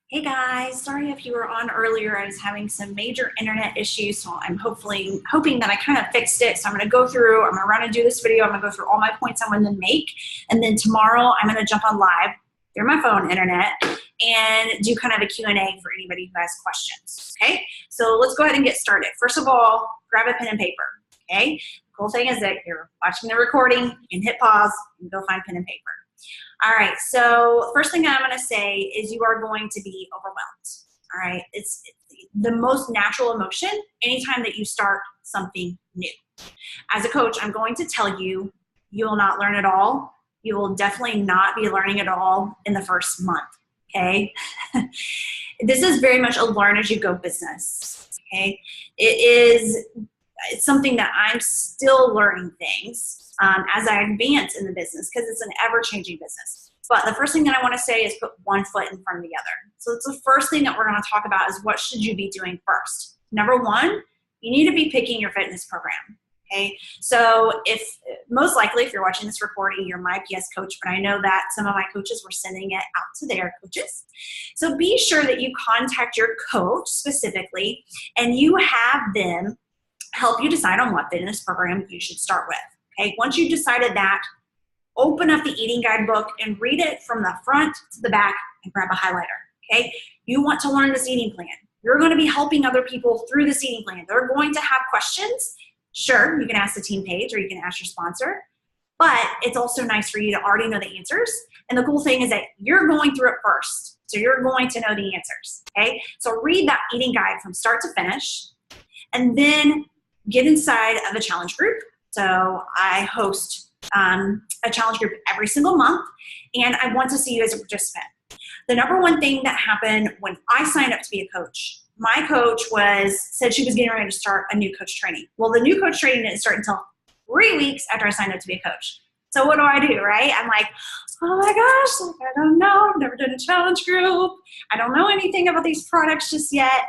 Hey guys, sorry if you were on earlier. I was having some major internet issues, so I'm hoping that I kind of fixed it. So I'm going to go through, I'm going to run and do this video. I'm going to go through all my points I want to make. And then tomorrow I'm going to jump on live through my phone internet and do kind of a Q&A for anybody who has questions. Okay, so let's go ahead and get started. First of all, grab a pen and paper. Okay, the cool thing is that you're watching the recording, you can hit pause and go find pen and paper. All right, so first thing I'm going to say is you are going to be overwhelmed. All right, it's the most natural emotion anytime that you start something new. As a coach, I'm going to tell you, you will not learn it all. You will definitely not be learning it all in the first month, okay? This is very much a learn as you go business, okay? It's something that I'm still learning things as I advance in the business because it's an ever-changing business. But the first thing that I want to say is put one foot in front of the other. So it's the first thing that we're going to talk about is what should you be doing first. Number one, you need to be picking your fitness program. Okay, so most likely if you're watching this recording, you're my PS coach, but I know that some of my coaches were sending it out to their coaches. So be sure that you contact your coach specifically and you have them help you decide on what fitness program you should start with. Okay, once you've decided that, open up the eating guidebook and read it from the front to the back and grab a highlighter. Okay, you want to learn this eating plan. You're going to be helping other people through this eating plan. They're going to have questions. Sure, you can ask the team page or you can ask your sponsor, but it's also nice for you to already know the answers. And the cool thing is that you're going through it first, so you're going to know the answers. Okay, so read that eating guide from start to finish, and then get inside of a challenge group. So I host a challenge group every single month, and I want to see you as a participant. The number one thing that happened when I signed up to be a coach, my coach said she was getting ready to start a new coach training. Well, the new coach training didn't start until 3 weeks after I signed up to be a coach. So what do, right? I'm like, oh my gosh, I don't know. I've never done a challenge group. I don't know anything about these products just yet.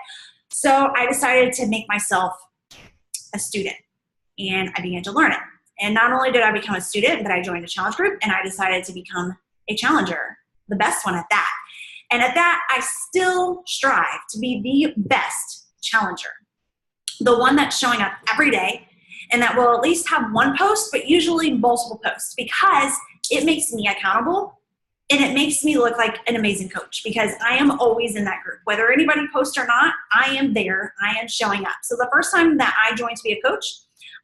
So I decided to make myself a student, and I began to learn it. And not only did I become a student, but I joined a challenge group, and I decided to become a challenger, the best one at that. And at that, I still strive to be the best challenger, the one that's showing up every day, and that will at least have one post, but usually multiple posts, because it makes me accountable, and it makes me look like an amazing coach, because I am always in that group. Whether anybody posts or not, I am there, I am showing up. So the first time that I joined to be a coach,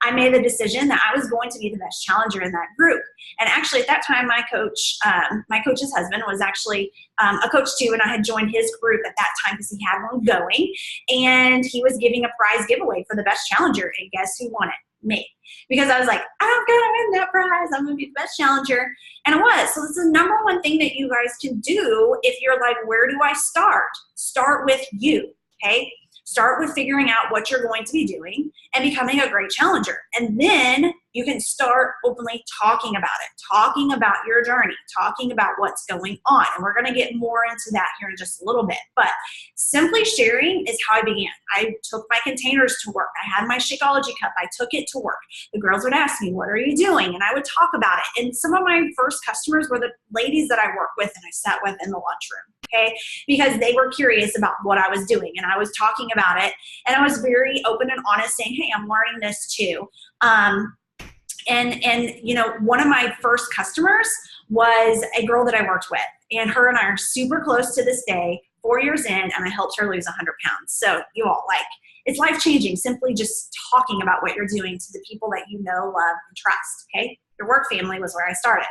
I made the decision that I was going to be the best challenger in that group. And actually at that time, my coach's husband was actually a coach too, and I had joined his group at that time because he had one going, and he was giving a prize giveaway for the best challenger, and guess who won it? Me. Because I was like, I'm gonna win that prize, I'm gonna be the best challenger, and I was. So this is the number one thing that you guys can do if you're like, where do I start? Start with you, okay? Start with figuring out what you're going to be doing and becoming a great challenger. And then you can start openly talking about it, talking about your journey, talking about what's going on. And we're going to get more into that here in just a little bit. But simply sharing is how I began. I took my containers to work. I had my Shakeology cup. I took it to work. The girls would ask me, what are you doing? And I would talk about it. And some of my first customers were the ladies that I worked with and I sat with in the lunchroom. Okay, because they were curious about what I was doing, and I was talking about it, and I was very open and honest, saying, "Hey, I'm learning this too." And you know, one of my first customers was a girl that I worked with, and her and I are super close to this day. 4 years in, and I helped her lose 100 pounds. So you all, like, it's life changing. Simply just talking about what you're doing to the people that you know, love, and trust. Okay, your work family was where I started.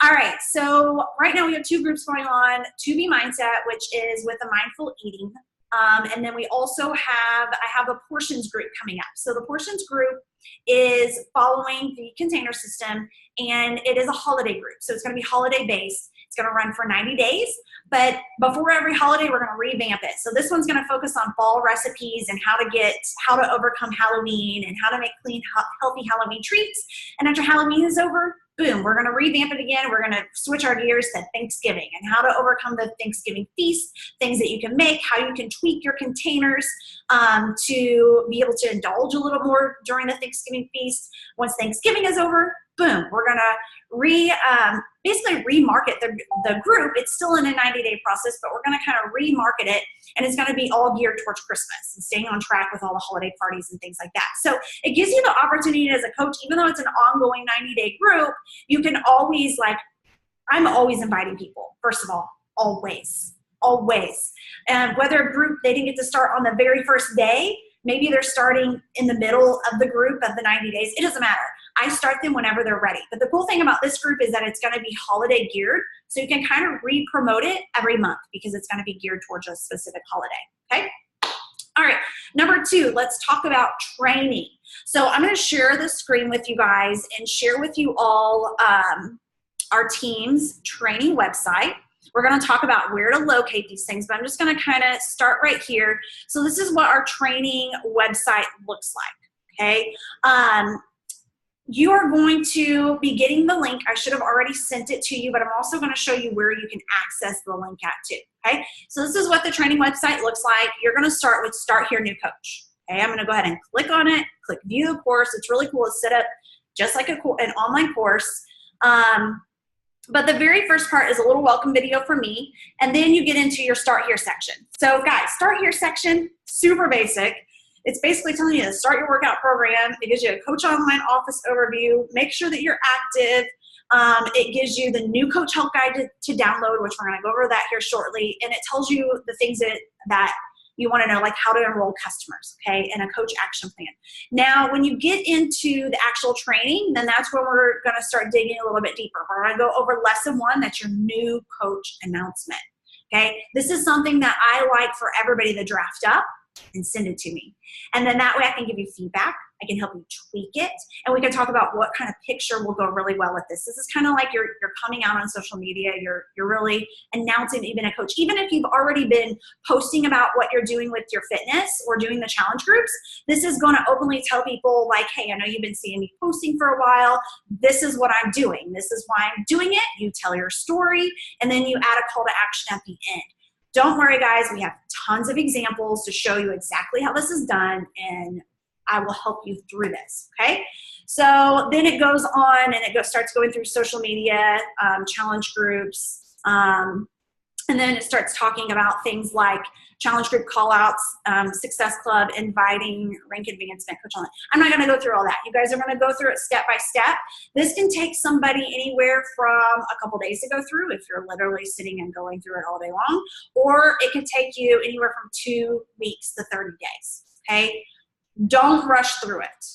All right, so right now we have 2 groups going on. To Be Mindset, which is with the mindful eating. And then we also I have a portions group coming up. So the portions group is following the container system, and it is a holiday group. So it's gonna be holiday based. It's gonna run for 90 days, but before every holiday, we're gonna revamp it. So this one's gonna focus on fall recipes and how to overcome Halloween and how to make clean, healthy Halloween treats. And after Halloween is over, boom, we're gonna revamp it again. We're gonna switch our gears to Thanksgiving and how to overcome the Thanksgiving feast, things that you can make, how you can tweak your containers to be able to indulge a little more during the Thanksgiving feast. Once Thanksgiving is over, boom, we're gonna basically remarket the group. It's still in a 90-day process, but we're gonna kind of remarket it, and it's gonna be all geared towards Christmas and staying on track with all the holiday parties and things like that. So it gives you the opportunity as a coach, even though it's an ongoing 90-day group, you can always, like, I'm always inviting people, first of all, always. And whether a group, they didn't get to start on the very first day, maybe they're starting in the middle of the group of the 90 days, it doesn't matter. I start them whenever they're ready. But the cool thing about this group is that it's gonna be holiday geared, so you can kind of re-promote it every month because it's gonna be geared towards a specific holiday, okay? All right, number 2, let's talk about training. So I'm gonna share the screen with you guys and share with you all our team's training website. We're going to talk about where to locate these things, but I'm just going to kind of start right here. So this is what our training website looks like, okay? You are going to be getting the link. I should have already sent it to you, but I'm also going to show you where you can access the link at too, okay? So this is what the training website looks like. You're going to start with Start Here New Coach, okay? I'm going to go ahead and click on it, click View the Course. It's really cool. It's set up just like an online course. But the very first part is a little welcome video for me, and then you get into your Start Here section. So guys, Start Here section, super basic. It's basically telling you to start your workout program. It gives you a Coach Online Office overview. Make sure that you're active. It gives you the new Coach Help Guide to download, which we're going to go over that here shortly. And it tells you the things that you want to know, like how to enroll customers, okay, and a coach action plan. Now, when you get into the actual training, then that's where we're going to start digging a little bit deeper. We're going to go over lesson 1, that's your new coach announcement, okay? This is something that I like for everybody to draft up and send it to me. And then that way I can give you feedback. I can help you tweak it, and we can talk about what kind of picture will go really well with this. This is kind of like you're coming out on social media. You're really announcing even a coach. Even if you've already been posting about what you're doing with your fitness or doing the challenge groups, this is going to openly tell people like, hey, I know you've been seeing me posting for a while. This is what I'm doing. This is why I'm doing it. You tell your story, and then you add a call to action at the end. Don't worry, guys. We have tons of examples to show you exactly how this is done, and I will help you through this, okay? So then it goes on and it starts going through social media, challenge groups, and then it starts talking about things like challenge group call-outs, Success Club, inviting, rank advancement, Coach Online. I'm not going to go through all that. You guys are going to go through it step by step. This can take somebody anywhere from a couple days to go through if you're literally sitting and going through it all day long, or it can take you anywhere from 2 weeks to 30 days, okay? Don't rush through it.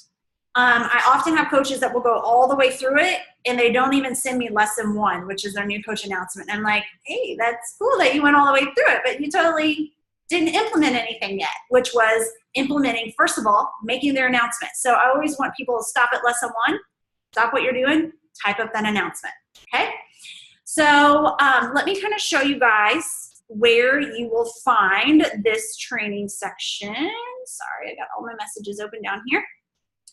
I often have coaches that will go all the way through it and they don't even send me lesson 1, which is their new coach announcement. And I'm like, hey, that's cool that you went all the way through it, but you totally didn't implement anything yet, which was implementing, first of all, making their announcement. So I always want people to stop at lesson 1, stop what you're doing, type up that announcement, okay? So let me kind of show you guys where you will find this training section. Sorry, I got all my messages open down here.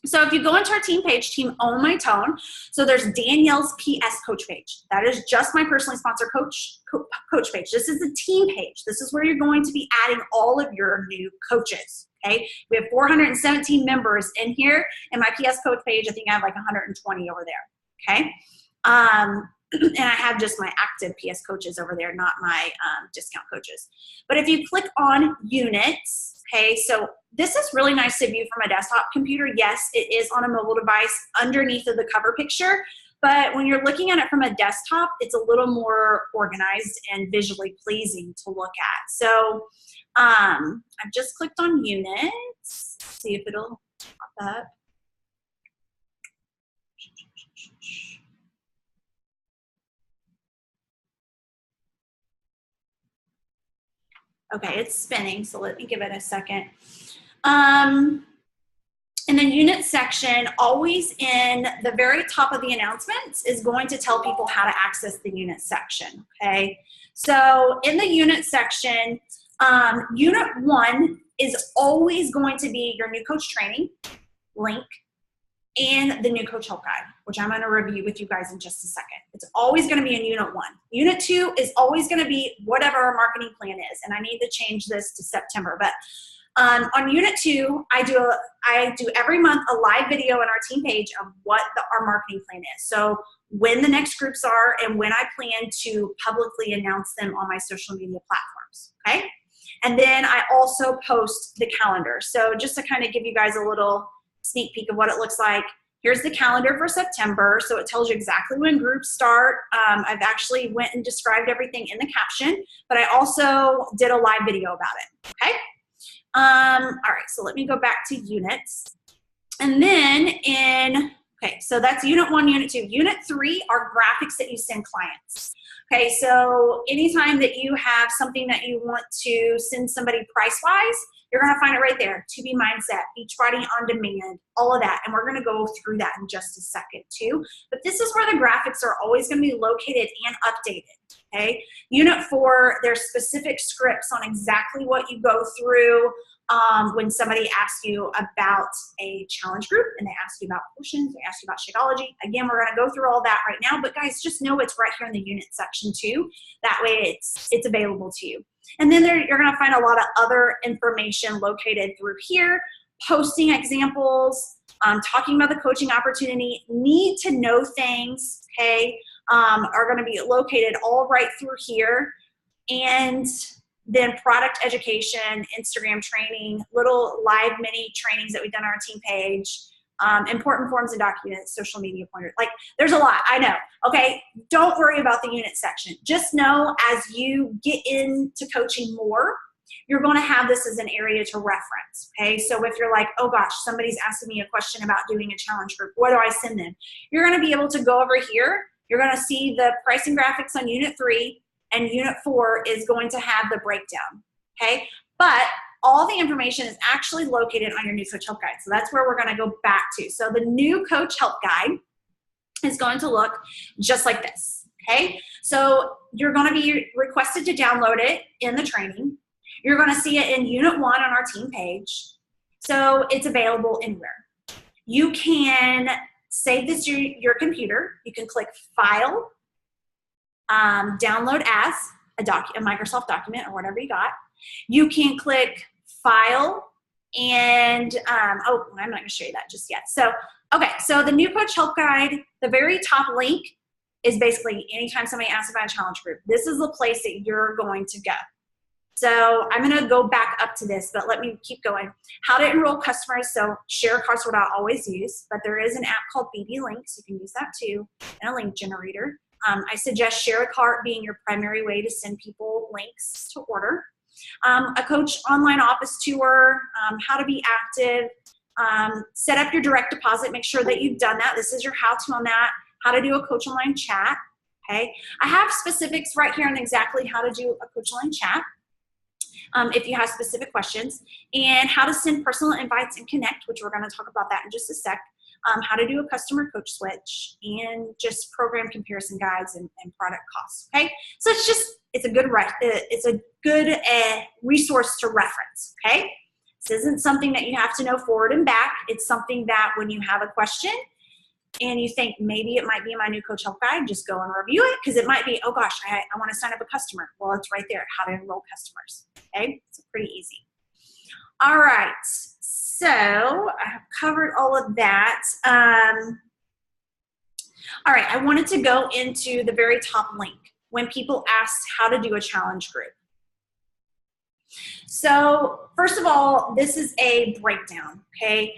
So if you go into our team page, Team Own My Tone, so there's Danielle's PS Coach page. That is just my personally sponsored coach page. This is the team page. This is where you're going to be adding all of your new coaches, okay? We have 417 members in here. In my PS Coach page, I think I have like 120 over there, okay? And I have just my active PS coaches over there, not my discount coaches. But if you click on units, okay, so this is really nice to view from a desktop computer. Yes, it is on a mobile device underneath of the cover picture, but when you're looking at it from a desktop, it's a little more organized and visually pleasing to look at. So I've just clicked on units, see if it'll pop up. Okay, it's spinning, so let me give it a second. In the unit section, always in the very top of the announcements is going to tell people how to access the unit section, okay? So in the unit section, unit 1 is always going to be your new coach training link and the new coach help guide, which I'm going to review with you guys in just a second. It's always going to be in unit 1. Unit 2 is always going to be whatever our marketing plan is, and I need to change this to September, but On unit 2, I do every month a live video on our team page of what our marketing plan is. So when the next groups are and when I plan to publicly announce them on my social media platforms, okay? And then I also post the calendar. So just to kind of give you guys a little sneak peek of what it looks like, here's the calendar for September. So it tells you exactly when groups start. I've actually went and described everything in the caption, but I also did a live video about it, okay? All right, so let me go back to units. And then okay, so that's unit 1, unit 2. Unit 3 are graphics that you send clients. Okay, so anytime that you have something that you want to send somebody price-wise, you're gonna find it right there. To Be Mindset, Beachbody on Demand, all of that. And we're gonna go through that in just a second too. But this is where the graphics are always gonna be located and updated, okay? Unit 4, there's specific scripts on exactly what you go through when somebody asks you about a challenge group and they ask you about portions, they ask you about Shakeology. Again, we're gonna go through all that right now, but guys, just know it's right here in the unit section too. That way it's available to you. And then you're gonna find a lot of other information located through here, posting examples, talking about the coaching opportunity, need to know things, okay, are gonna be located all right through here. And then product education, Instagram training, little live mini trainings that we've done on our team page, important forms and documents, social media pointers. Like, there's a lot, I know, okay? Don't worry about the unit section. Just know as you get into coaching more, you're gonna have this as an area to reference, okay? So if you're like, oh gosh, somebody's asking me a question about doing a challenge group, what do I send them? You're gonna be able to go over here, you're gonna see the pricing graphics on unit 3, and unit 4 is going to have the breakdown, okay? But all the information is actually located on your new Coach Help Guide. So that's where we're gonna go back to. So the new Coach Help Guide is going to look just like this, okay? So you're gonna be requested to download it in the training. You're gonna see it in unit 1 on our team page. So it's available anywhere. You can save this to your computer. You can click File, download as a Microsoft document or whatever you got. You can click File and, oh, I'm not gonna show you that just yet. So, okay, so the new Coach Help Guide, the very top link is basically anytime somebody asks about a challenge group, this is the place that you're going to go. So I'm gonna go back up to this, but let me keep going. How to enroll customers. So share carts what I always use, but there is an app called BB Links. You can use that too, and a link generator. I suggest Share a Cart being your primary way to send people links to order. A coach online office tour, how to be active, set up your direct deposit, make sure that you've done that. This is your how-to on that, how to do a coach online chat, okay? I have specifics right here on exactly how to do a coach online chat if you have specific questions, and how to send personal invites and connect, which we're gonna talk about that in just a sec. How to do a customer coach switch, and just program comparison guides and product costs, okay? So it's a good resource to reference, okay? This isn't something that you have to know forward and back. It's something that when you have a question and you think maybe it might be in my new Coach Help Guide, just go and review it, because it might be, oh gosh, I wanna sign up a customer. Well, it's right there, how to enroll customers, okay? It's pretty easy. All right. So I have covered all of that. All right, I wanted to go into the very top link when people ask how to do a challenge group. So first of all, this is a breakdown, okay?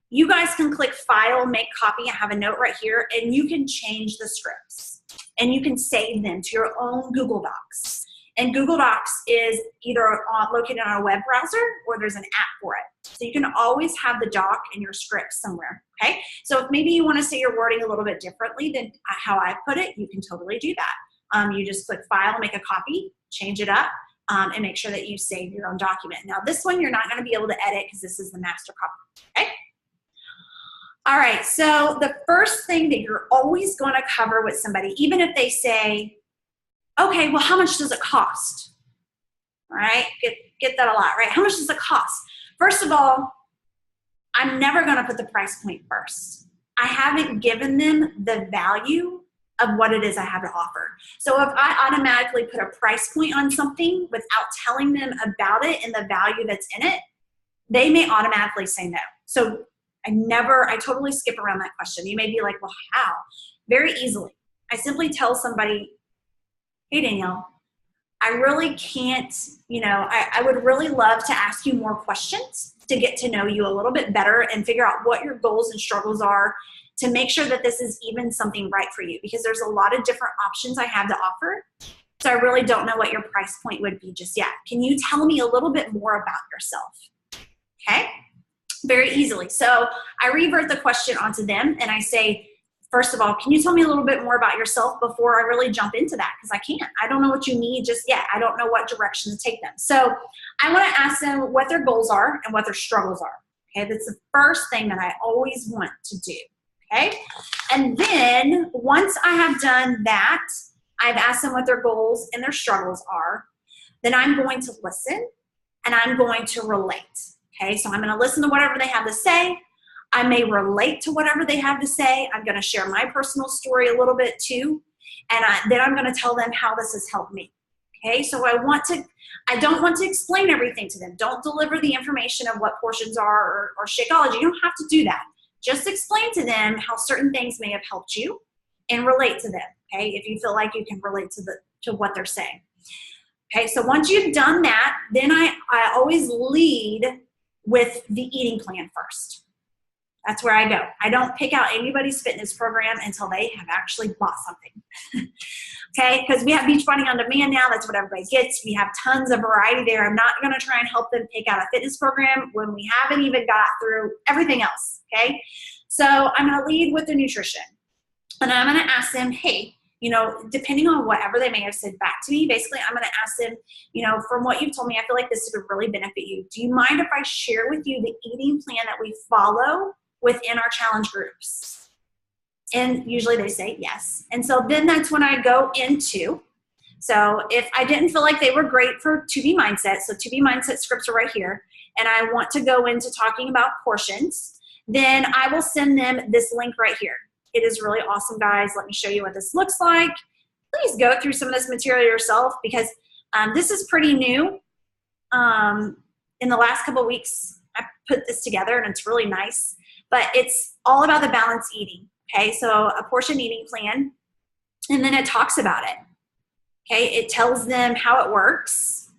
You guys can click File, Make Copy. I have a note right here, and you can change the scripts, and you can save them to your own Google Docs. And Google Docs is either located on a web browser or there's an app for it. So you can always have the doc and your script somewhere, okay? So if maybe you want to say your wording a little bit differently than how I put it, you can totally do that. You just click File, make a copy, change it up, and make sure that you save your own document. Now this one you're not going to be able to edit because this is the master copy, okay? All right, so the first thing that you're always going to cover with somebody, even if they say, okay, well, how much does it cost? All right, get that a lot, right? How much does it cost? First of all, I'm never gonna put the price point first. I haven't given them the value of what it is I have to offer. So if I automatically put a price point on something without telling them about it and the value that's in it, they may automatically say no. So I totally skip around that question. You may be like, well, how? Very easily. I simply tell somebody, hey, Danielle, I really can't, I would really love to ask you more questions to get to know you a little bit better and figure out what your goals and struggles are to make sure that this is even something right for you, because there's a lot of different options I have to offer. So I really don't know what your price point would be just yet. Can you tell me a little bit more about yourself? Okay, very easily. So I revert the question onto them and I say, first of all, can you tell me a little bit more about yourself before I really jump into that? Because I can't. I don't know what you need just yet. I don't know what direction to take them. So I want to ask them what their goals are and what their struggles are. Okay, that's the first thing that I always want to do. Okay, and then once I have done that, I've asked them what their goals and their struggles are, then I'm going to listen and I'm going to relate. Okay, so I'm going to listen to whatever they have to say. I may relate to whatever they have to say. I'm going to share my personal story a little bit too, and then I'm going to tell them how this has helped me. Okay, so I don't want to explain everything to them. Don't deliver the information of what portions are or Shakeology. You don't have to do that. Just explain to them how certain things may have helped you and relate to them, okay, if you feel like you can relate to what they're saying. Okay, so once you've done that, then I always lead with the eating plan first. That's where I go. I don't pick out anybody's fitness program until they have actually bought something. Okay, because we have Beachbody On Demand now. That's what everybody gets. We have tons of variety there. I'm not going to try and help them pick out a fitness program when we haven't even got through everything else. Okay, so I'm going to lead with the nutrition. And I'm going to ask them, hey, depending on whatever they may have said back to me, basically I'm going to ask them, from what you've told me, I feel like this would really benefit you. Do you mind if I share with you the eating plan that we follow within our challenge groups? And usually they say yes. And so then that's when I go into, so if I didn't feel like they were great for 2B Mindset, so 2B Mindset scripts are right here, and I want to go into talking about portions, then I will send them this link right here. It is really awesome, guys. Let me show you what this looks like. Please go through some of this material yourself, because this is pretty new. In the last couple of weeks, I put this together, and it's really nice. But it's all about the balanced eating, okay? So a portion eating plan, and then it talks about it, okay? It tells them how it works.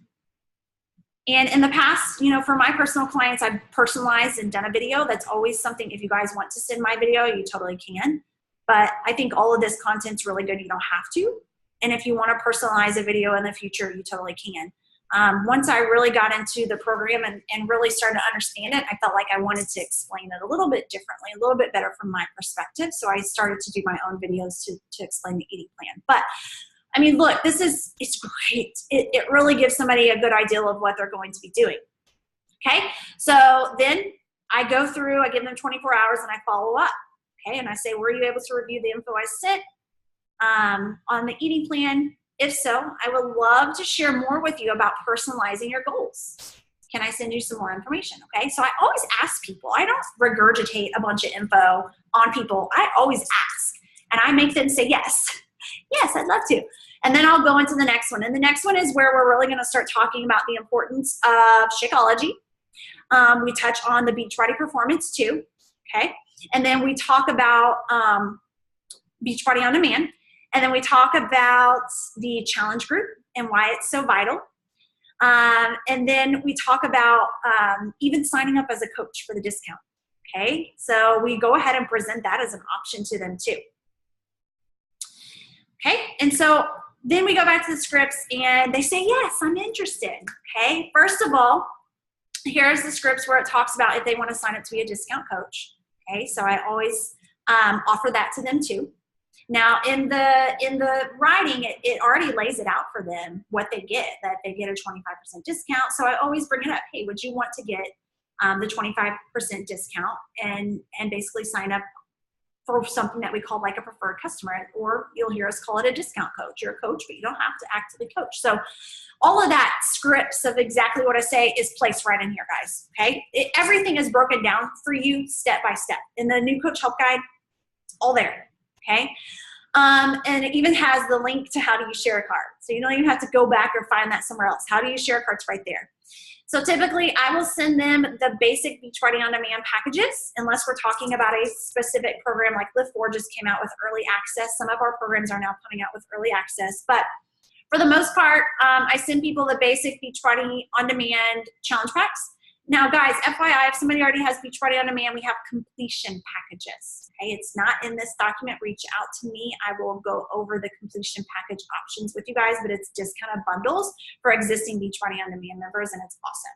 And in the past, for my personal clients, I've personalized and done a video. That's always something, if you guys want to send my video, you totally can. But I think all of this content's really good. You don't have to. And if you want to personalize a video in the future, you totally can. Once I really got into the program and really started to understand it, I felt like I wanted to explain it a little bit differently, a little bit better from my perspective. So I started to do my own videos to explain the eating plan. But I mean, look, it's great. It really gives somebody a good idea of what they're going to be doing. Okay, so then I go through, I give them 24 hours and I follow up. Okay, and I say, were you able to review the info I sent on the eating plan? If so, I would love to share more with you about personalizing your goals. Can I send you some more information? Okay, so I always ask people. I don't regurgitate a bunch of info on people. I always ask, and I make them say yes. Yes, I'd love to. And then I'll go into the next one. And the next one is where we're really going to start talking about the importance of Shakeology. We touch on the Beachbody Performance too, okay? And then we talk about Beachbody On Demand. And then we talk about the challenge group and why it's so vital. And then we talk about even signing up as a coach for the discount, okay? So we go ahead and present that as an option to them too. Okay, and so then we go back to the scripts and they say, yes, I'm interested, okay? First of all, here's the scripts where it talks about if they want to sign up to be a discount coach, okay? So I always offer that to them too. Now, in the writing, it already lays it out for them what they get, that they get a 25% discount. So I always bring it up. Hey, would you want to get the 25% discount and basically sign up for something that we call like a preferred customer, or you'll hear us call it a discount coach. You're a coach, but you don't have to actively coach. So all of that scripts of exactly what I say is placed right in here, guys, okay? Everything is broken down for you step by step. In the new Coach Help Guide, all there, okay? And it even has the link to how do you share a card. So you don't even have to go back or find that somewhere else. How do you share cards right there? So typically I will send them the basic Beachbody On Demand packages, unless we're talking about a specific program like Lift4 just came out with early access. Some of our programs are now coming out with early access, but for the most part, I send people the basic Beachbody On Demand challenge packs. Now guys, FYI, if somebody already has Beachbody On Demand, we have completion packages. Okay, it's not in this document. Reach out to me. I will go over the completion package options with you guys, but it's just kind of bundles for existing Beachbody On Demand members, and it's awesome.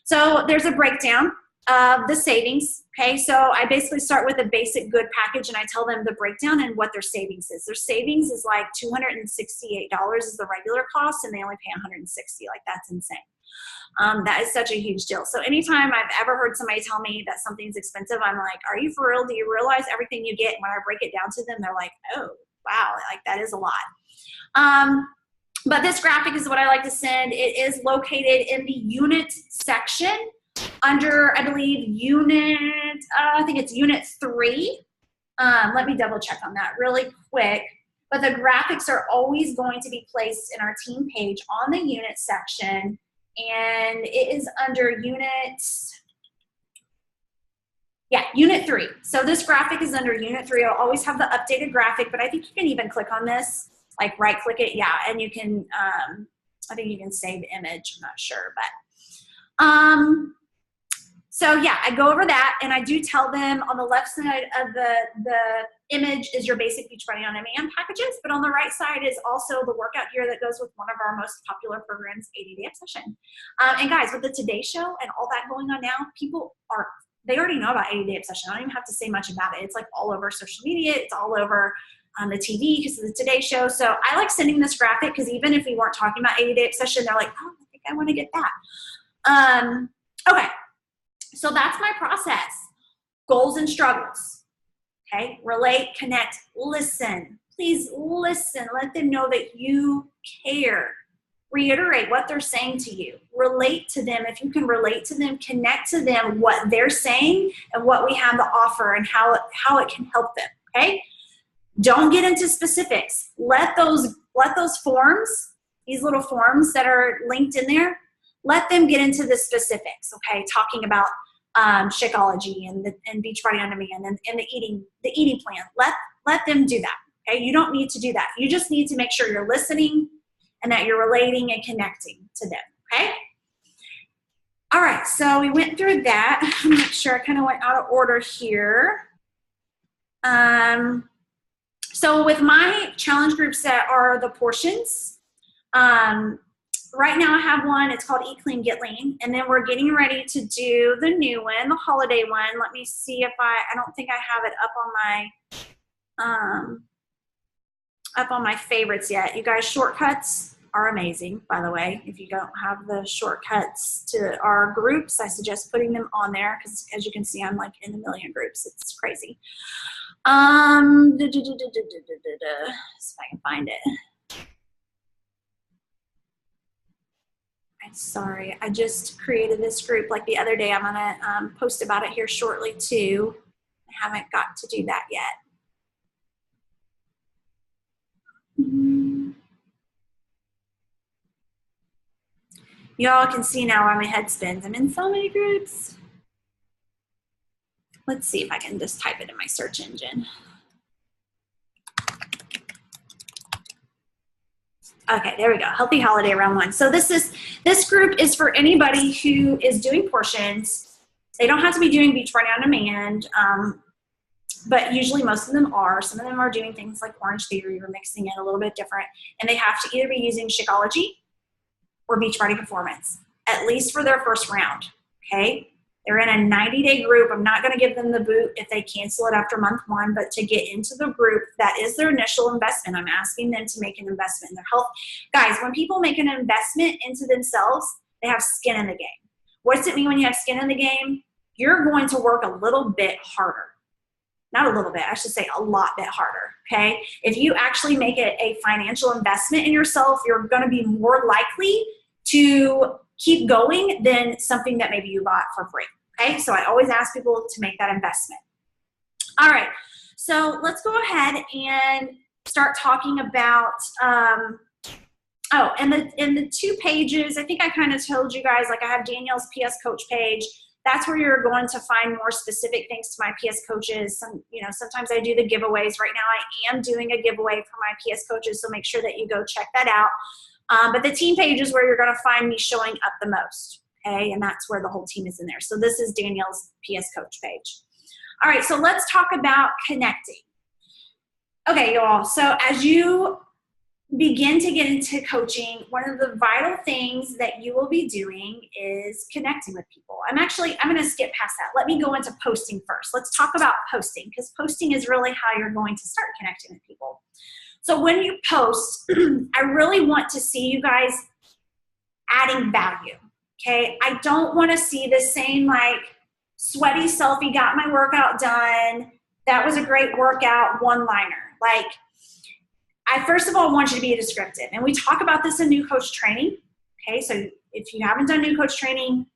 So there's a breakdown of the savings. Okay, so I basically start with a basic good package, and I tell them the breakdown and what their savings is. Their savings is like $268 is the regular cost, and they only pay $160. Like, that's insane. That is such a huge deal. So anytime I've ever heard somebody tell me that something's expensive, I'm like, are you for real? Do you realize everything you get? And when I break it down to them, they're like, oh, wow, like that is a lot. But this graphic is what I like to send. It is located in the unit section under, I believe, I think it's unit 3. Let me double check on that really quick. But the graphics are always going to be placed in our team page on the unit section. And it is under unit 3. So this graphic is under unit 3. I'll always have the updated graphic, but I think you can even click on this, like right click it. Yeah. And you can, I think you can save image. I'm not sure, but, so yeah, I go over that, and I do tell them on the left side of the image is your basic Beachbody On Demand packages, but on the right side is also the workout gear that goes with one of our most popular programs, 80-Day Obsession. And guys, with the Today Show and all that going on now, they already know about 80-Day Obsession. I don't even have to say much about it. It's like all over social media. It's all over on the TV because of the Today Show. So I like sending this graphic because even if we weren't talking about 80-Day Obsession, they're like, oh, I think I want to get that. Okay. So that's my process. Goals and struggles. Okay, relate, connect, listen. Please listen. Let them know that you care. Reiterate what they're saying to you. Relate to them. If you can relate to them, connect to them what they're saying and what we have to offer and how it can help them. Okay? Don't get into specifics. Let those forms, these little forms that are linked in there, let them get into the specifics. Okay, talking about Shakeology and Beachbody On Demand and the eating plan. Let them do that. Okay, you don't need to do that. You just need to make sure you're listening and that you're relating and connecting to them. Okay. All right. So we went through that. I'm not sure. I kind of went out of order here. So with my challenge groups that are the portions, right now I have one. It's called Eat Clean, Get Lean. And then we're getting ready to do the new one, the holiday one. Let me see if I don't think I have it up on my favorites yet. You guys, shortcuts are amazing, by the way. If you don't have the shortcuts to our groups, I suggest putting them on there because as you can see, I'm like in a million groups. It's crazy. See if I can find it. Sorry, I just created this group like the other day. I'm gonna post about it here shortly too. I haven't got to do that yet. Y'all can see now why my head spins. I'm in so many groups. Let's see if I can just type it in my search engine. Okay, there we go. Healthy Holiday Round 1. So this group is for anybody who is doing portions. They don't have to be doing Beachbody On Demand, but usually most of them are. Some of them are doing things like Orange Theory or mixing it a little bit different. And they have to either be using Shakeology or Beachbody Performance, at least for their first round, okay? They're in a 90-day group. I'm not going to give them the boot if they cancel it after month 1, but to get into the group, that is their initial investment. I'm asking them to make an investment in their health. Guys, when people make an investment into themselves, they have skin in the game. What does it mean when you have skin in the game? You're going to work a little bit harder. Not a little bit, I should say a lot bit harder, okay? If you actually make it a financial investment in yourself, you're going to be more likely to keep going than something that maybe you bought for free, okay? So I always ask people to make that investment. All right, so let's go ahead and start talking about, oh, and the 2 pages, I think I kind of told you guys, like I have Danielle's PS Coach page. That's where you're going to find more specific things to my PS coaches. Sometimes I do the giveaways. Right now I am doing a giveaway for my PS coaches, so make sure that you go check that out. But the team page is where you're going to find me showing up the most, okay? And that's where the whole team is in there. So this is Danielle's PS Coach page. All right, so let's talk about connecting. Okay, y'all, so as you begin to get into coaching, one of the vital things that you will be doing is connecting with people. I'm going to skip past that. Let me go into posting first. Let's talk about posting, because posting is really how you're going to start connecting with people. So when you post, I really want to see you guys adding value, okay? I don't want to see the same like sweaty selfie, got my workout done, that was a great workout, one-liner. Like, I first of all want you to be descriptive. And we talk about this in New Coach Training. Okay, so if you haven't done New Coach Training,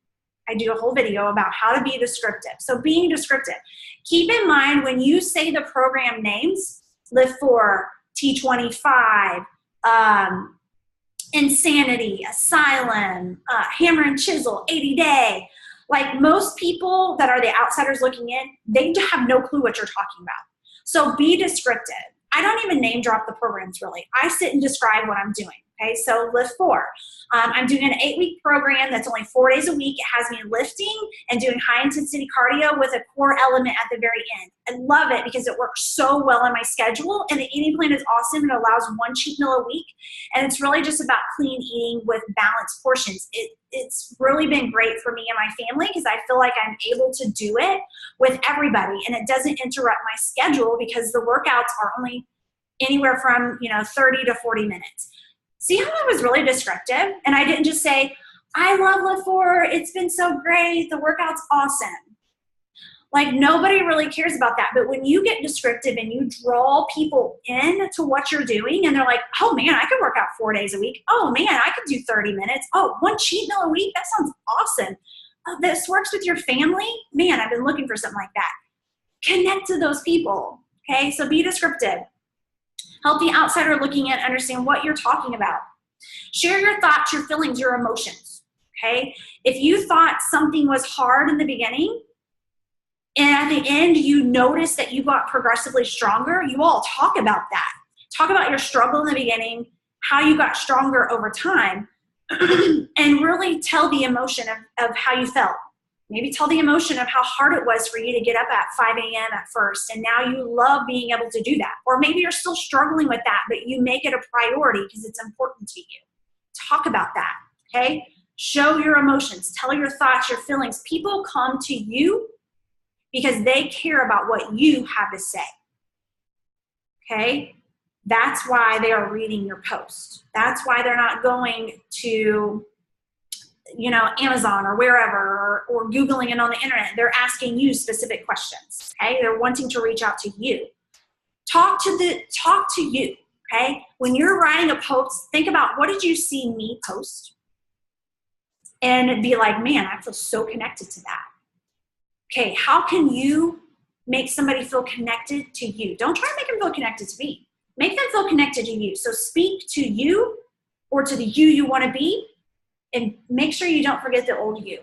I do a whole video about how to be descriptive. So being descriptive. Keep in mind when you say the program names, Lift 4, T25, Insanity, Asylum, Hammer and Chisel, 80 Day. Like most people that are the outsiders looking in, they have no clue what you're talking about. So be descriptive. I don't even name drop the programs really. I sit and describe what I'm doing. Okay, so Lift 4. I'm doing an 8-week program that's only 4 days a week. It has me lifting and doing high intensity cardio with a core element at the very end. I love it because it works so well in my schedule, and the eating plan is awesome. It allows 1 cheat meal a week, and it's really just about clean eating with balanced portions. It's really been great for me and my family because I feel like I'm able to do it with everybody, and it doesn't interrupt my schedule because the workouts are only anywhere from 30 to 40 minutes. See how I was really descriptive? And I didn't just say, I love Lift 4, it's been so great, the workout's awesome. Like nobody really cares about that. But when you get descriptive and you draw people in to what you're doing and they're like, oh man, I could work out 4 days a week. Oh man, I could do 30 minutes. Oh, 1 cheat meal a week, that sounds awesome. Oh, this works with your family? Man, I've been looking for something like that. Connect to those people, okay? So be descriptive. Help the outsider looking in understand what you're talking about. Share your thoughts, your feelings, your emotions, okay? If you thought something was hard in the beginning, and at the end you notice that you got progressively stronger, you all talk about that. Talk about your struggle in the beginning, how you got stronger over time, and really tell the emotion of how you felt. Maybe tell the emotion of how hard it was for you to get up at 5 a.m. at first, and now you love being able to do that. Or maybe you're still struggling with that, but you make it a priority because it's important to you. Talk about that, okay? Show your emotions. Tell your thoughts, your feelings. People come to you because they care about what you have to say, okay? That's why they are reading your post. That's why they're not going to Amazon or wherever, or Googling it on the internet. They're asking you specific questions, okay? They're wanting to reach out to you. Talk to you, okay? When you're writing a post, think about what did you see me post? And be like, man, I feel so connected to that. Okay, how can you make somebody feel connected to you? Don't try to make them feel connected to me. Make them feel connected to you. So speak to you or to the you want to be, and make sure you don't forget the old you,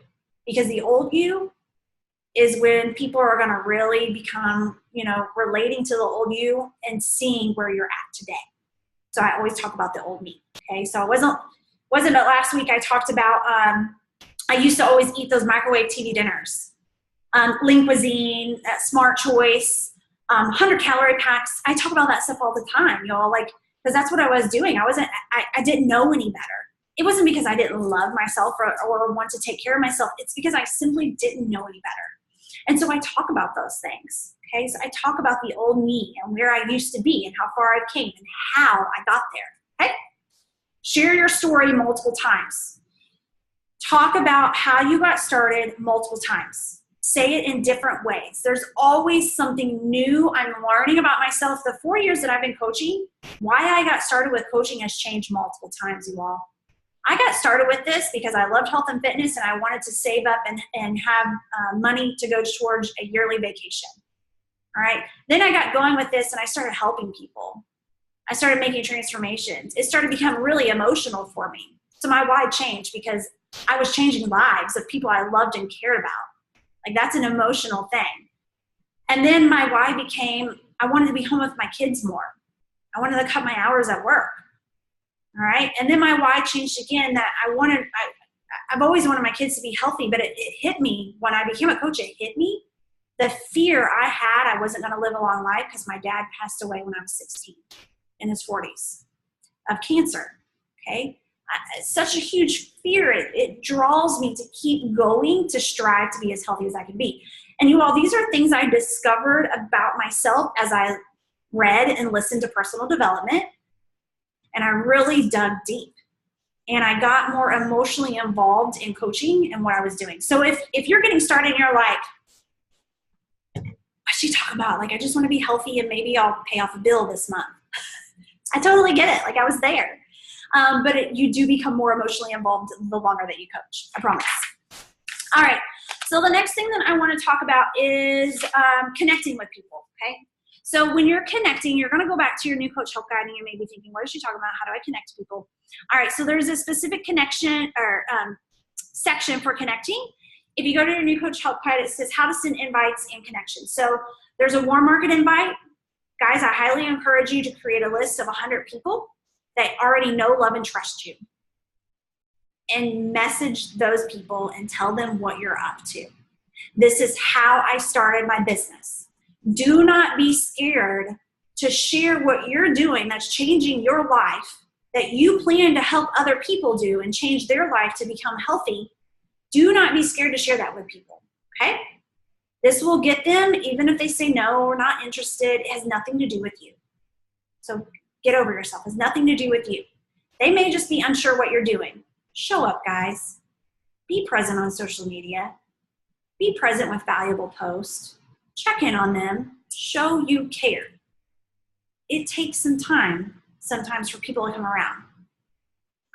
because the old you is when people are going to really become, relating to the old you and seeing where you're at today. So I always talk about the old me. Okay. So it wasn't but last week I talked about, I used to always eat those microwave TV dinners, Lean Cuisine, Smart Choice, 100-calorie packs. I talk about that stuff all the time, y'all, because that's what I was doing. I didn't know any better. It wasn't because I didn't love myself or want to take care of myself. It's because I simply didn't know any better. And so I talk about those things, okay? So I talk about the old me and where I used to be and how far I came and how I got there, okay? Share your story multiple times. Talk about how you got started multiple times. Say it in different ways. There's always something new I'm learning about myself. The 4 years that I've been coaching, why I got started with coaching has changed multiple times, you all. I got started with this because I loved health and fitness and I wanted to save up and have money to go towards a yearly vacation. All right. Then I got going with this and I started helping people. I started making transformations. It started becoming really emotional for me. So my why changed because I was changing lives of people I loved and cared about. Like, that's an emotional thing. And then my why became, I wanted to be home with my kids more. I wanted to cut my hours at work. All right. And then my why changed again, that I've always wanted my kids to be healthy, but it hit me when I became a coach. It hit me. The fear I had, I wasn't going to live a long life because my dad passed away when I was 16 in his 40s of cancer. Okay. Such a huge fear. It draws me to keep going, to strive to be as healthy as I can be. And you all, these are things I discovered about myself as I read and listened to personal development. And I really dug deep. And I got more emotionally involved in coaching and what I was doing. So if you're getting started and you're like, what's she talking about? Like, I just want to be healthy and maybe I'll pay off a bill this month. I totally get it. Like, I was there. But you do become more emotionally involved the longer that you coach. I promise. All right. So the next thing that I want to talk about is connecting with people, okay? So when you're connecting, you're going to go back to your new coach help guide and you may be thinking, what is she talking about? How do I connect to people? All right. So there's a specific connection or section for connecting. If you go to your new coach help guide, it says how to send invites and connections. So there's a warm market invite. Guys, I highly encourage you to create a list of 100 people that already know, love, and trust you. And message those people and tell them what you're up to. This is how I started my business. Do not be scared to share what you're doing that's changing your life, that you plan to help other people do and change their life to become healthy. Do not be scared to share that with people, okay? This will get them, even if they say no or not interested. It has nothing to do with you. So get over yourself. It has nothing to do with you. They may just be unsure what you're doing. Show up, guys. Be present on social media. Be present with valuable posts. Check in on them. Show you care. It takes some time sometimes for people to come around.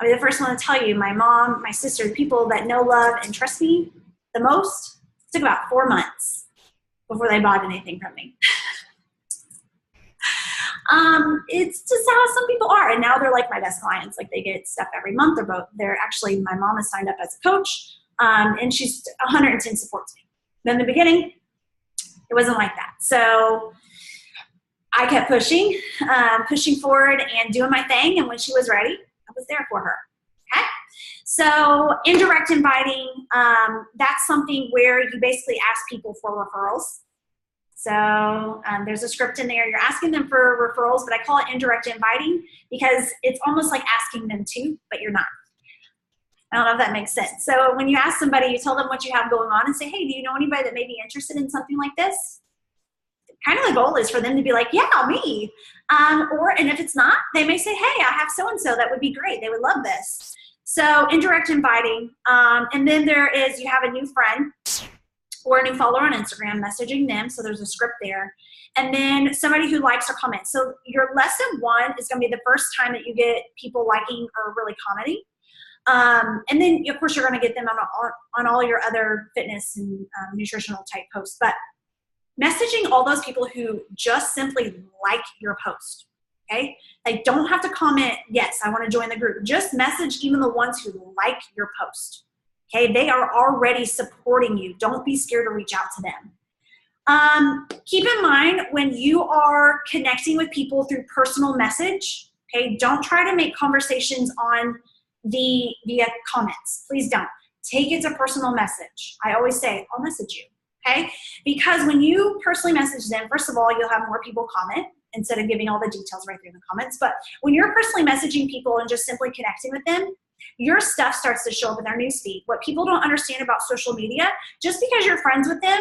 I'll be the first one to tell you, my mom, my sister, the people that know, love, and trust me the most, it took about 4 months before they bought anything from me. It's just how some people are. And now they're like my best clients. Like, they get stuff every month. They're actually, my mom is signed up as a coach, and she's 110 supports me. But in the beginning, it wasn't like that. So I kept pushing forward and doing my thing. And when she was ready, I was there for her. Okay. So indirect inviting, that's something where you basically ask people for referrals. So there's a script in there. You're asking them for referrals, but I call it indirect inviting because it's almost like asking them to, but you're not. I don't know if that makes sense. So when you ask somebody, you tell them what you have going on and say, hey, do you know anybody that may be interested in something like this? Kind of the goal is for them to be like, yeah, me. And if it's not, they may say, hey, I have so-and-so that would be great. They would love this. So indirect inviting. And then there is, you have a new friend or a new follower on Instagram, messaging them. So there's a script there. And then somebody who likes or comments. So your lesson 1 is going to be the first time that you get people liking or really commenting. And then, of course, you're going to get them on all your other fitness and nutritional type posts. But messaging all those people who just simply like your post, okay? They don't have to comment, yes, I want to join the group. Just message even the ones who like your post, okay? They are already supporting you. Don't be scared to reach out to them. Keep in mind when you are connecting with people through personal message, okay? Don't try to make conversations via comments. Please don't. Take it to personal message. I always say, I'll message you. Okay? Because when you personally message them, first of all, you'll have more people comment instead of giving all the details right there in the comments. But when you're personally messaging people and just simply connecting with them, your stuff starts to show up in their newsfeed. What people don't understand about social media, just because you're friends with them,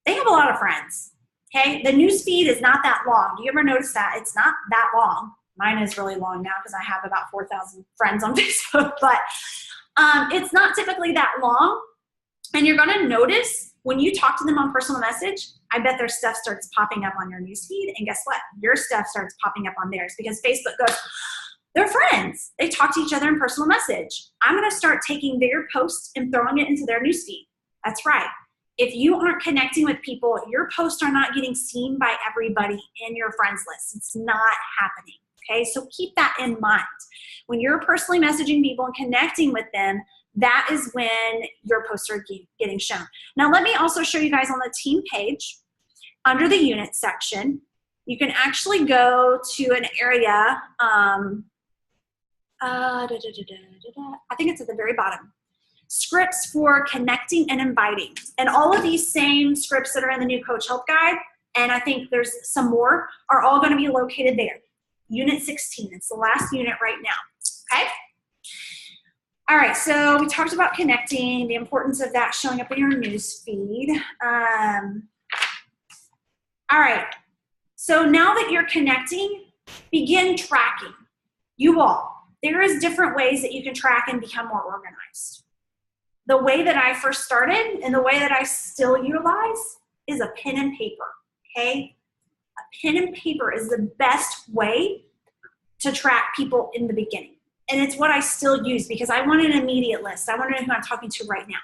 they have a lot of friends. Okay? The newsfeed is not that long. Do you ever notice that? It's not that long. Mine is really long now because I have about 4,000 friends on Facebook. But it's not typically that long. And you're going to notice when you talk to them on personal message, I bet their stuff starts popping up on your newsfeed. And guess what? Your stuff starts popping up on theirs because Facebook goes, they're friends. They talk to each other in personal message. I'm going to start taking their posts and throwing it into their newsfeed. That's right. If you aren't connecting with people, your posts are not getting seen by everybody in your friends list. It's not happening. Okay, so keep that in mind. When you're personally messaging people and connecting with them, that is when your posts are getting shown. Now, let me also show you guys on the team page, under the unit section, you can actually go to an area, I think it's at the very bottom. Scripts for connecting and inviting. And all of these same scripts that are in the new Coach Help Guide, and I think there's some more, are all going to be located there. Unit 16, it's the last unit right now, okay? All right, so we talked about connecting, the importance of that showing up in your news feed. All right, so now that you're connecting, begin tracking. You all, there is different ways that you can track and become more organized. The way that I first started and the way that I still utilize is a pen and paper, okay? A pen and paper is the best way to track people in the beginning. And it's what I still use because I want an immediate list. I want to know who I'm talking to right now.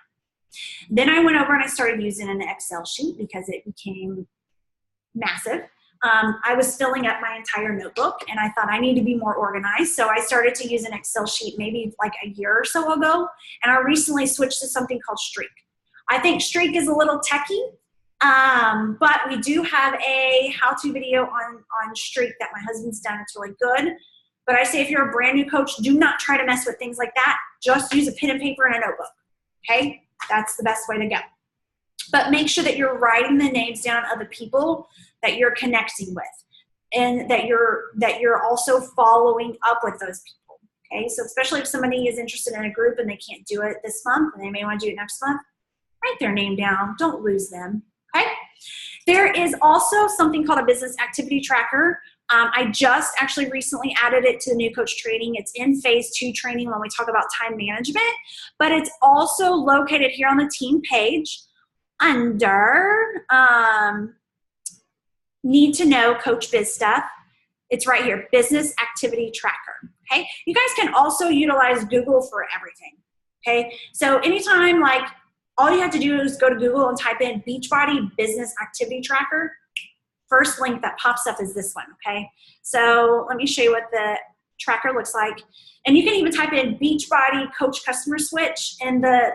Then I went over and I started using an Excel sheet because it became massive. I was filling up my entire notebook and I thought I need to be more organized. So I started to use an Excel sheet maybe like a year or so ago. And I recently switched to something called Streak. I think Streak is a little techie, but we do have a how-to video on Streak that my husband's done. It's really good. But I say if you're a brand new coach, do not try to mess with things like that. Just use a pen and paper and a notebook, okay? That's the best way to go. But make sure that you're writing the names down of the people that you're connecting with and that you're also following up with those people, okay? So especially if somebody is interested in a group and they can't do it this month and they may want to do it next month, write their name down. Don't lose them, okay? There is also something called a business activity tracker. I just actually recently added it to the new coach training. It's in phase 2 training when we talk about time management, but it's also located here on the team page under need to know coach biz stuff. It's right here, business activity tracker, okay? You guys can also utilize Google for everything, okay? So anytime, like, all you have to do is go to Google and type in Beachbody business activity tracker. First link that pops up is this one, okay? So let me show you what the tracker looks like. And you can even type in Beachbody Coach Customer Switch and the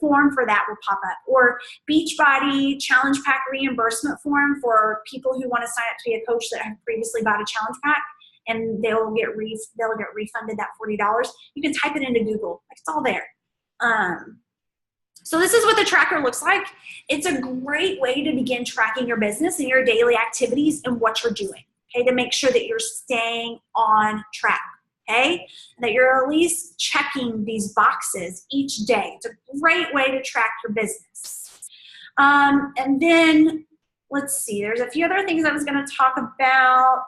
form for that will pop up. Or Beachbody Challenge Pack reimbursement form for people who want to sign up to be a coach that have previously bought a challenge pack and they'll get refunded that $40. You can type it into Google. It's all there. So this is what the tracker looks like. It's a great way to begin tracking your business and your daily activities and what you're doing, okay, to make sure that you're staying on track, okay, and that you're at least checking these boxes each day. It's a great way to track your business. And then, let's see, there's a few other things I was going to talk about.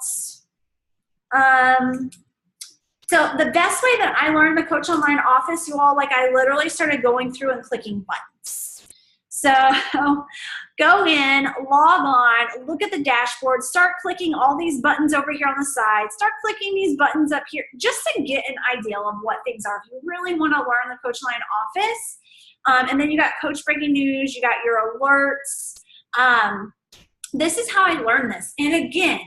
So the best way that I learned the Coach Online Office, you all, like I literally started going through and clicking buttons. So go in, log on, look at the dashboard, start clicking all these buttons over here on the side, start clicking these buttons up here just to get an idea of what things are. If you really want to learn the Coach Online Office, and then you got Coach Breaking News, you got your alerts. This is how I learned this. And again,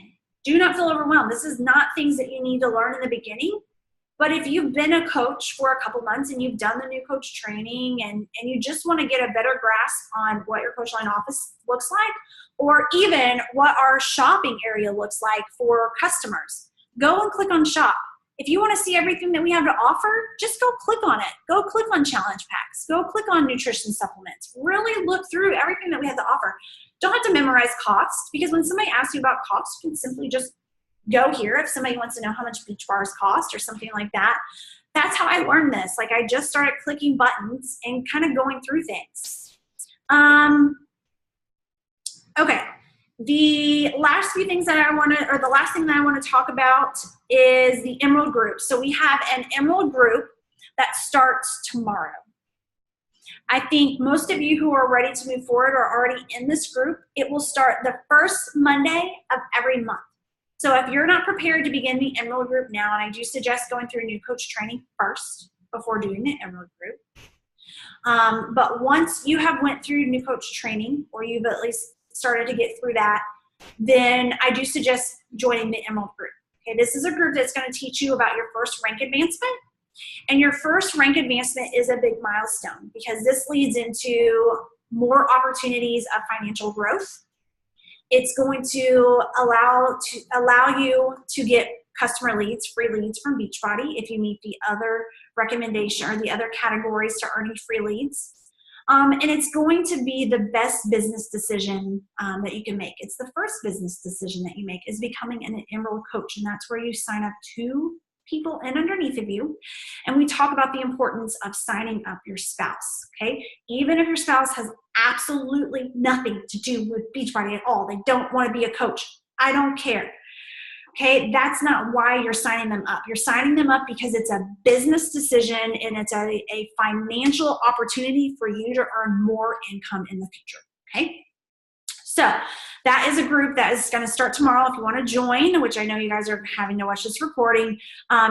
do not feel overwhelmed. This is not things that you need to learn in the beginning. But if you've been a coach for a couple months and you've done the new coach training and you just want to get a better grasp on what your Coach Online Office looks like, or even what our shopping area looks like for customers, go and click on shop. If you want to see everything that we have to offer, just go click on it. Go click on challenge packs. Go click on nutrition supplements. Really look through everything that we have to offer. Don't have to memorize cost, because when somebody asks you about cost, you can simply just go here if somebody wants to know how much Beach Bars cost or something like that. That's how I learned this. Like, I just started clicking buttons and kind of going through things. Okay. The last few things that the last thing that I want to talk about is the Emerald group. So we have an Emerald group that starts tomorrow. I think most of you who are ready to move forward are already in this group. It will start the first Monday of every month. So if you're not prepared to begin the Emerald group now, and I do suggest going through a new coach training first before doing the Emerald group. But once you have went through new coach training, or you've at least started to get through that, then I do suggest joining the Emerald group. Okay, this is a group that's going to teach you about your first rank advancement. And your first rank advancement is a big milestone because this leads into more opportunities of financial growth. It's going to allow you to get customer leads, free leads from Beachbody if you meet the other recommendation or the other categories to earning free leads. And it's going to be the best business decision that you can make. It's the first business decision that you make is becoming an Emerald coach. And that's where you sign up 2 people in underneath of you. And we talk about the importance of signing up your spouse, okay? Even if your spouse has absolutely nothing to do with Beachbody at all, they don't want to be a coach, I don't care. Okay, that's not why you're signing them up. You're signing them up because it's a business decision and it's a financial opportunity for you to earn more income in the future, okay? So that is a group that is going to start tomorrow. If you want to join, which I know you guys are having to watch this recording,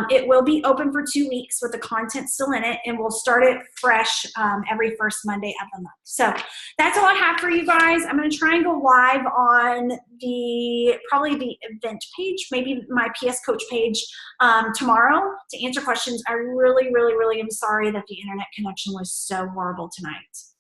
it will be open for 2 weeks with the content still in it, and we'll start it fresh every first Monday of the month. So that's all I have for you guys. I'm going to try and go live on probably the event page, maybe my PS Coach page tomorrow to answer questions. I really, really, really am sorry that the internet connection was so horrible tonight.